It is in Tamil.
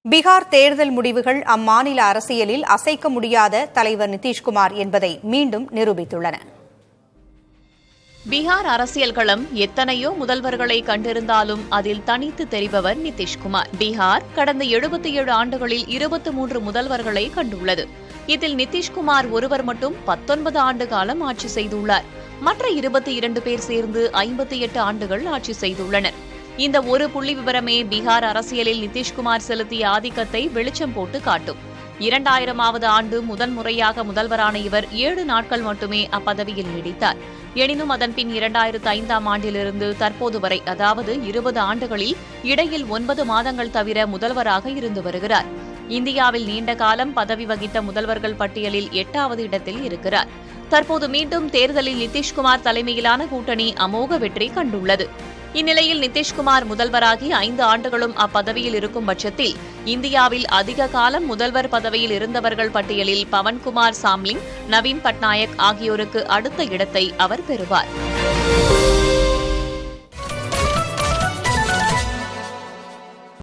பீகார் தேர்தல் முடிவுகள் அம்மாநில அரசியலில் அசைக்க முடியாத தலைவர் நிதிஷ்குமார் என்பதை மீண்டும் நிரூபித்துள்ளன. பீகார் அரசியல் களம் எத்தனையோ முதல்வர்களை கண்டிருந்தாலும் அதில் தனித்து தெரிபவர் நிதிஷ்குமார். பீகார் கடந்த 77 ஆண்டுகளில் 23 முதல்வர்களை கண்டுள்ளது. இதில் நிதிஷ்குமார் ஒருவர் மட்டும் 19 ஆண்டு காலம் ஆட்சி செய்துள்ளார். மற்ற 22 பேர் சேர்ந்து 58 ஆண்டுகள் ஆட்சி செய்துள்ளனர். இந்த ஒரு புள்ளி விவரமே பீகார் அரசியலில் நிதிஷ்குமார் செலுத்திய ஆதிக்கத்தை வெளிச்சம் போட்டு காட்டும். 2000வது ஆண்டு முதன்முறையாக முதல்வரான இவர் 7 நாட்கள் மட்டுமே அப்பதவியில் நீடித்தார். எனினும் அதன்பின் 2005ஆம் ஆண்டிலிருந்து தற்போது வரை, அதாவது 20 ஆண்டுகளில் இடையில் 9 மாதங்கள் தவிர முதல்வராக இருந்து வருகிறார். இந்தியாவில் நீண்ட காலம் பதவி வகித்த முதல்வர்கள் பட்டியலில் 8வது இடத்தில் இருக்கிறார். தற்போது மீண்டும் தேர்தலில் நிதிஷ்குமார் தலைமையிலான கூட்டணி அமோக வெற்றி கண்டுள்ளது. இந்நிலையில் நிதிஷ்குமார் முதல்வராகி 5 ஆண்டுகளும் அப்பதவியில் இருக்கும் பட்சத்தில் இந்தியாவில் அதிக காலம் முதல்வர் பதவியில் இருந்தவர்கள் பட்டியலில் பவன்குமார் சாம்லிங், நவீன் பட்நாயக் ஆகியோருக்கு அடுத்த இடத்தை அவர் பெறுவார்.